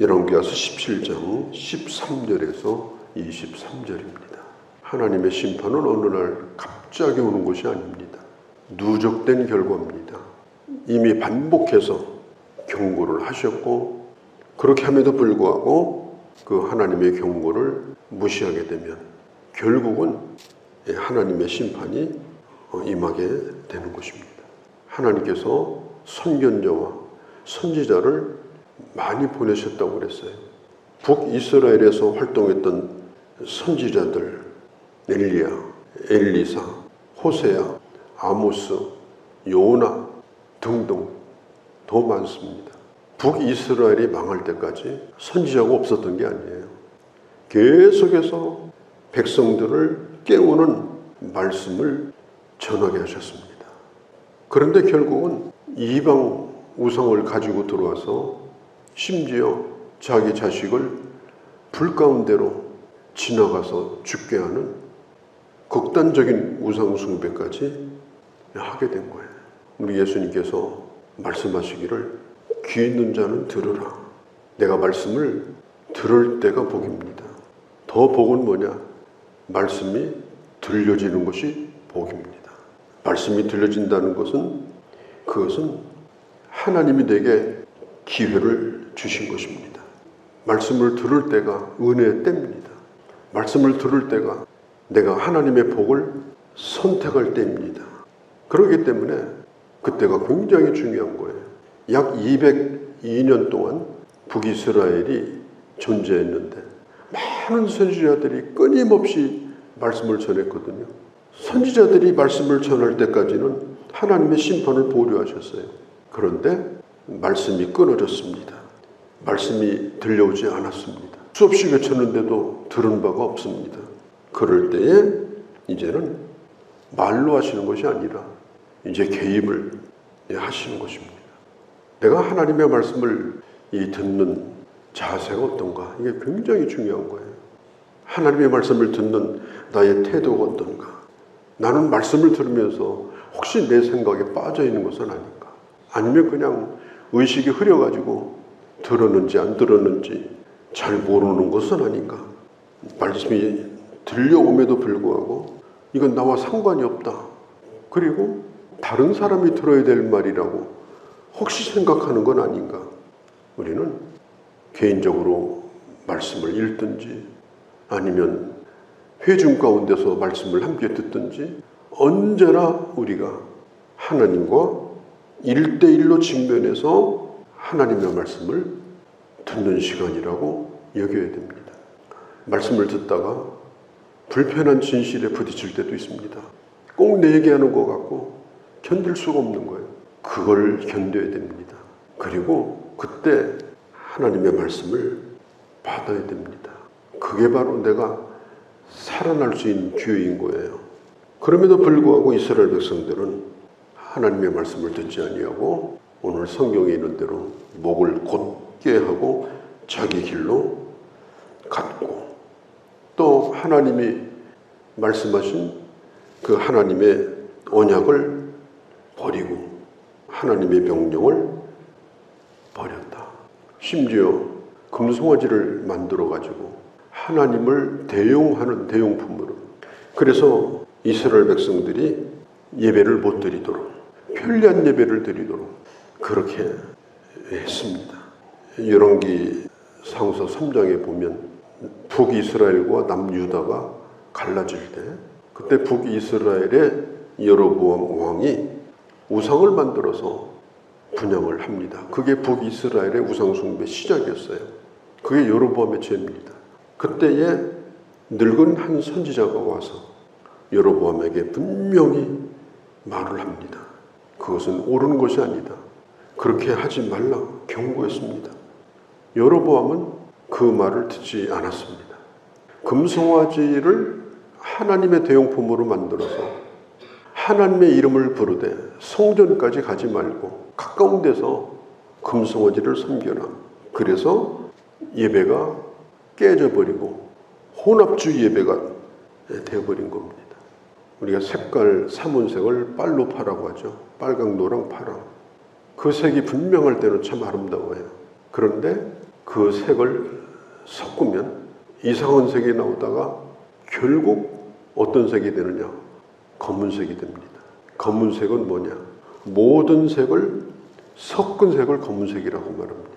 열왕기하서 17장 13절에서 23절입니다. 하나님의 심판은 어느 날 갑자기 오는 것이 아닙니다. 누적된 결과입니다. 이미 반복해서 경고를 하셨고, 그렇게 함에도 불구하고 그 하나님의 경고를 무시하게 되면 결국은 하나님의 심판이 임하게 되는 것입니다. 하나님께서 선견자와 선지자를 많이 보내셨다고 그랬어요. 북이스라엘에서 활동했던 선지자들, 엘리야, 엘리사, 호세야, 아모스, 요나 등등 더 많습니다. 북이스라엘이 망할 때까지 선지자가 없었던 게 아니에요. 계속해서 백성들을 깨우는 말씀을 전하게 하셨습니다. 그런데 결국은 이방 우상을 가지고 들어와서 심지어 자기 자식을 불 가운데로 지나가서 죽게 하는 극단적인 우상 숭배까지 하게 된 거예요. 우리 예수님께서 말씀하시기를 귀 있는 자는 들으라. 내가 말씀을 들을 때가 복입니다. 더 복은 뭐냐? 말씀이 들려지는 것이 복입니다. 말씀이 들려진다는 것은 그것은 하나님이 내게 기회를 주신 것입니다. 말씀을 들을 때가 은혜의 때입니다. 말씀을 들을 때가 내가 하나님의 복을 선택할 때입니다. 그렇기 때문에 그때가 굉장히 중요한 거예요. 약 202년 동안 북이스라엘이 존재했는데 많은 선지자들이 끊임없이 말씀을 전했거든요. 선지자들이 말씀을 전할 때까지는 하나님의 심판을 보류하셨어요. 그런데 말씀이 끊어졌습니다. 말씀이 들려오지 않았습니다. 수없이 외쳤는데도 들은 바가 없습니다. 그럴 때에 이제는 말로 하시는 것이 아니라 이제 개입을 하시는 것입니다. 내가 하나님의 말씀을 듣는 자세가 어떤가? 이게 굉장히 중요한 거예요. 하나님의 말씀을 듣는 나의 태도가 어떤가? 나는 말씀을 들으면서 혹시 내 생각에 빠져 있는 것은 아닌가? 아니면 그냥 의식이 흐려가지고 들었는지 안 들었는지 잘 모르는 것은 아닌가? 말씀이 들려옴에도 불구하고 이건 나와 상관이 없다. 그리고 다른 사람이 들어야 될 말이라고 혹시 생각하는 건 아닌가? 우리는 개인적으로 말씀을 읽든지 아니면 회중 가운데서 말씀을 함께 듣든지 언제나 우리가 하나님과 1대1로 직면해서 하나님의 말씀을 듣는 시간이라고 여겨야 됩니다. 말씀을 듣다가 불편한 진실에 부딪힐 때도 있습니다. 꼭 내 얘기하는 것 같고 견딜 수가 없는 거예요. 그걸 견뎌야 됩니다. 그리고 그때 하나님의 말씀을 받아야 됩니다. 그게 바로 내가 살아날 수 있는 기회인 거예요. 그럼에도 불구하고 이스라엘 백성들은 하나님의 말씀을 듣지 아니하고 오늘 성경에 있는 대로 목을 곧게 하고 자기 길로 갔고, 또 하나님이 말씀하신 그 하나님의 언약을 버리고 하나님의 명령을 버렸다. 심지어 금송아지를 만들어 가지고 하나님을 대용하는 대용품으로, 그래서 이스라엘 백성들이 예배를 못 드리도록, 편리한 예배를 드리도록 그렇게 했습니다. 열왕기 상서 3장에 보면 북이스라엘과 남유다가 갈라질 때, 그때 북이스라엘의 여로보암 왕이 우상을 만들어서 분향을 합니다. 그게 북이스라엘의 우상숭배 시작이었어요. 그게 여로보암의 죄입니다. 그때에 늙은 한 선지자가 와서 여로보암에게 분명히 말을 합니다. 그것은 옳은 것이 아니다. 그렇게 하지 말라 경고했습니다. 여로보암은 그 말을 듣지 않았습니다. 금송아지를 하나님의 대용품으로 만들어서 하나님의 이름을 부르되 성전까지 가지 말고 가까운 데서 금송아지를 섬겨라. 그래서 예배가 깨져버리고 혼합주의 예배가 되어버린 겁니다. 우리가 색깔, 사문색을 빨로파라고 하죠. 빨강, 노랑, 파랑. 그 색이 분명할 때는 참 아름다워요. 그런데 그 색을 섞으면 이상한 색이 나오다가 결국 어떤 색이 되느냐? 검은색이 됩니다. 검은색은 뭐냐? 모든 색을 섞은 색을 검은색이라고 말합니다.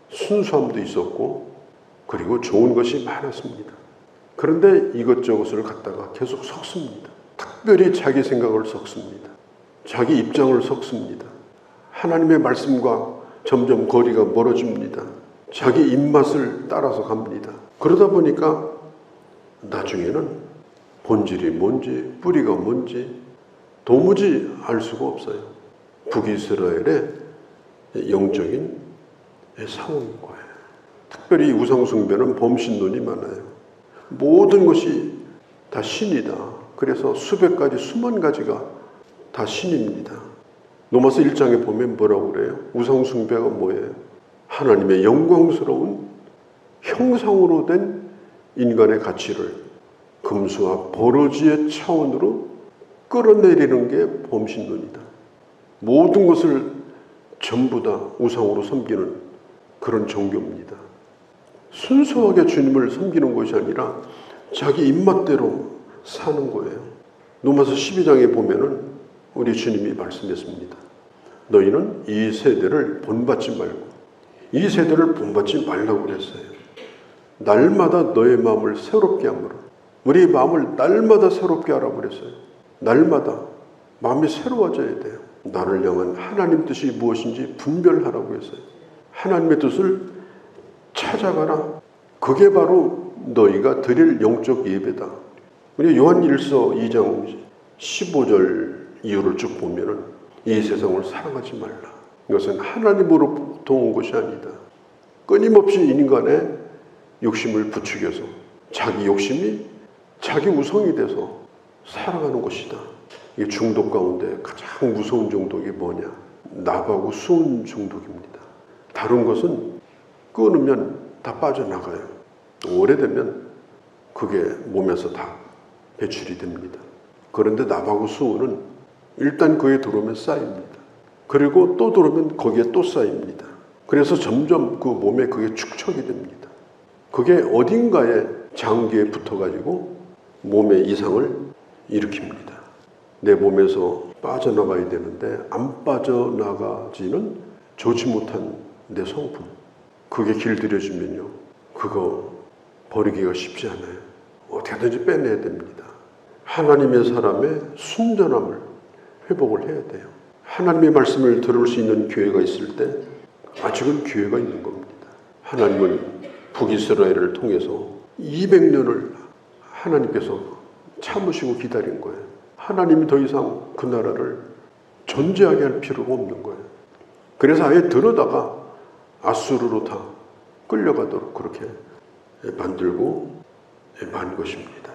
순수함도 있었고 그리고 좋은 것이 많았습니다. 그런데 이것저것을 갖다가 계속 섞습니다. 특별히 자기 생각을 섞습니다. 자기 입장을 섞습니다. 하나님의 말씀과 점점 거리가 멀어집니다. 자기 입맛을 따라서 갑니다. 그러다 보니까 나중에는 본질이 뭔지 뿌리가 뭔지 도무지 알 수가 없어요. 북이스라엘의 영적인 상황인 거예요. 특별히 우상숭배는 범신론이 많아요. 모든 것이 다 신이다. 그래서 수백 가지, 수만 가지가 다 신입니다. 로마서 1장에 보면 뭐라고 그래요? 우상숭배가 뭐예요? 하나님의 영광스러운 형상으로 된 인간의 가치를 금수와 버러지의 차원으로 끌어내리는 게 범신론이다. 모든 것을 전부 다 우상으로 섬기는 그런 종교입니다. 순수하게 주님을 섬기는 것이 아니라 자기 입맛대로 사는 거예요. 로마서 12장에 보면은 우리 주님이 말씀했습니다. 너희는 이 세대를 본받지 말고 이 세대를 본받지 말라고 그랬어요. 날마다 너의 마음을 새롭게 함으로 우리 마음을 날마다 새롭게 하라고 그랬어요. 날마다 마음이 새로워져야 돼요. 나를 향한 하나님 뜻이 무엇인지 분별하라고 했어요. 하나님의 뜻을 찾아가라. 그게 바로 너희가 드릴 영적 예배다. 우리 요한일서 2장 15절 이유를 쭉 보면은 이 세상을 사랑하지 말라. 이것은 하나님으로부터 온 것이 아니다. 끊임없이 인간의 욕심을 부추겨서 자기 욕심이 자기 우성이 돼서 살아가는 것이다. 이 중독 가운데 가장 무서운 중독이 뭐냐? 나하고 수은 중독입니다. 다른 것은 끊으면 다 빠져나가요. 오래되면 그게 몸에서 다 배출이 됩니다. 그런데 나하고 수은은 일단 거기에 들어오면 쌓입니다. 그리고 또 들어오면 거기에 또 쌓입니다. 그래서 점점 그 몸에 그게 축적이 됩니다. 그게 어딘가에 장기에 붙어가지고 몸의 이상을 일으킵니다. 내 몸에서 빠져나가야 되는데 안 빠져나가지는 좋지 못한 내 성품. 그게 길들여지면요. 그거 버리기가 쉽지 않아요. 어떻게든지 빼내야 됩니다. 하나님의 사람의 순전함을 회복을 해야 돼요. 하나님의 말씀을 들을 수 있는 교회가 있을 때 아직은 기회가 있는 겁니다. 하나님은 북이스라엘을 통해서 200년을 하나님께서 참으시고 기다린 거예요. 하나님이 더 이상 그 나라를 존재하게 할 필요가 없는 거예요. 그래서 아예 들어다가 아수르로 다 끌려가도록 그렇게 만들고 만 것입니다.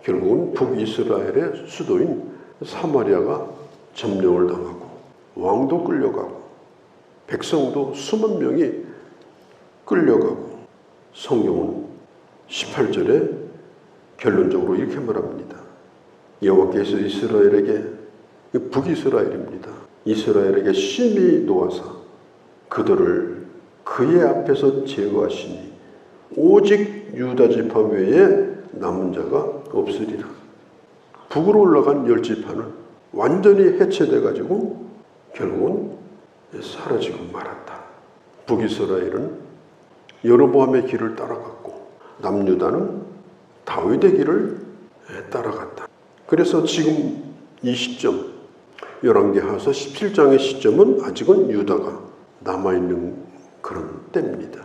결국은 북이스라엘의 수도인 사마리아가 점령을 당하고 왕도 끌려가고 백성도 수만 명이 끌려가고 성경은 18절에 결론적으로 이렇게 말합니다. 여호와께서 이스라엘에게 북이스라엘입니다. 이스라엘에게 심히 노하사 그들을 그의 앞에서 제거하시니 오직 유다 지파 외에 남은 자가 없으리라. 북으로 올라간 10지파는 완전히 해체돼 가지고 결국은 사라지고 말았다. 북이스라엘은 여로보암의 길을 따라갔고 남유다는 다윗의 길을 따라갔다. 그래서 지금 이 시점 열왕기하서 17장의 시점은 아직은 유다가 남아있는 그런 때입니다.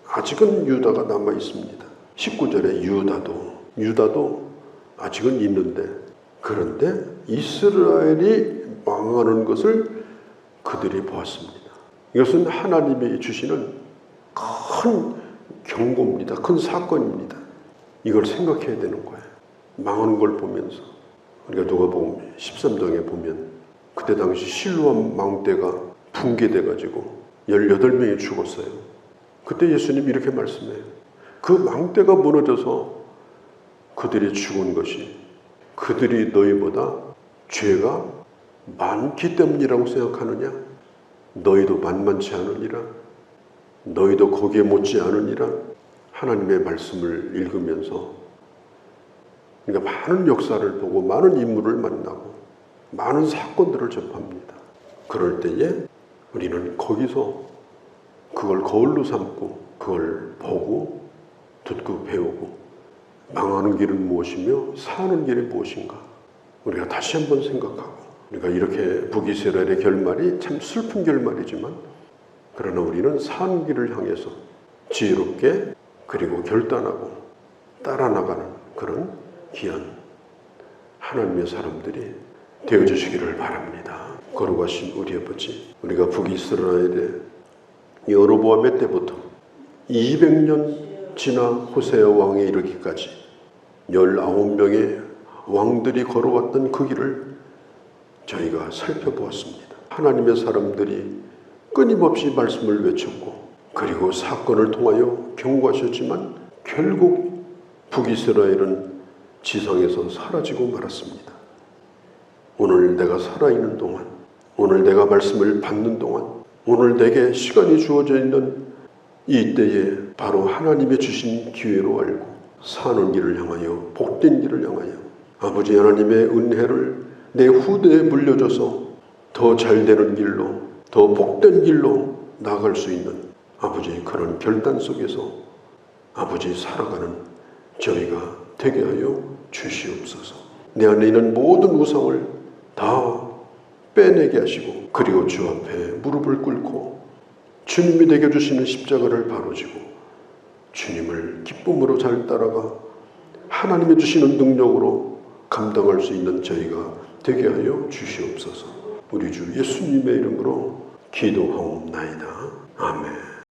아직은 유다가 남아있습니다. 19절에 유다도 아직은 있는데 그런데 이스라엘이 망하는 것을 그들이 보았습니다. 이것은 하나님이 주시는 큰 경고입니다. 큰 사건입니다. 이걸 생각해야 되는 거예요. 망하는 걸 보면서 우리가 누가복음 13장에 보면 그때 당시 실로암 망대가 붕괴돼 가지고 18명이 죽었어요. 그때 예수님이 이렇게 말씀해요. 그 망대가 무너져서 그들이 죽은 것이 그들이 너희보다 죄가 많기 때문이라고 생각하느냐? 너희도 만만치 않으니라. 너희도 거기에 못지않으니라. 하나님의 말씀을 읽으면서 그러니까 많은 역사를 보고 많은 인물을 만나고 많은 사건들을 접합니다. 그럴 때에 우리는 거기서 그걸 거울로 삼고 그걸 보고 듣고 배우고 망하는 길은 무엇이며 사는 길이 무엇인가 우리가 다시 한번 생각하고 우리가 이렇게 북이스라엘의 결말이 참 슬픈 결말이지만 그러나 우리는 사는 길을 향해서 지혜롭게 그리고 결단하고 따라 나가는 그런 귀한 하나님의 사람들이 되어주시기를 바랍니다. 거룩하신 우리 아버지, 우리가 북이스라엘의 여로보암의 때부터 200년 지나 호세아 왕에 이르기까지 19명의 왕들이 걸어왔던 그 길을 저희가 살펴보았습니다. 하나님의 사람들이 끊임없이 말씀을 외쳤고 그리고 사건을 통하여 경고하셨지만 결국 북이스라엘은 지상에서 사라지고 말았습니다. 오늘 내가 살아있는 동안, 오늘 내가 말씀을 받는 동안, 오늘 내게 시간이 주어져 있는 이 때에 바로 하나님의 주신 기회로 알고 사는 길을 향하여 복된 길을 향하여 아버지 하나님의 은혜를 내 후대에 물려줘서 더 잘되는 길로 더 복된 길로 나아갈 수 있는 아버지 그런 결단 속에서 아버지 살아가는 저희가 되게 하여 주시옵소서. 내 안에 있는 모든 우상을 다 빼내게 하시고 그리고 주 앞에 무릎을 꿇고 주님이 되게 주시는 십자가를 바로 지고 주님을 기쁨으로 잘 따라가 하나님이 주시는 능력으로 감당할 수 있는 저희가 되게 하여 주시옵소서. 우리 주 예수님의 이름으로 기도하옵나이다. 아멘.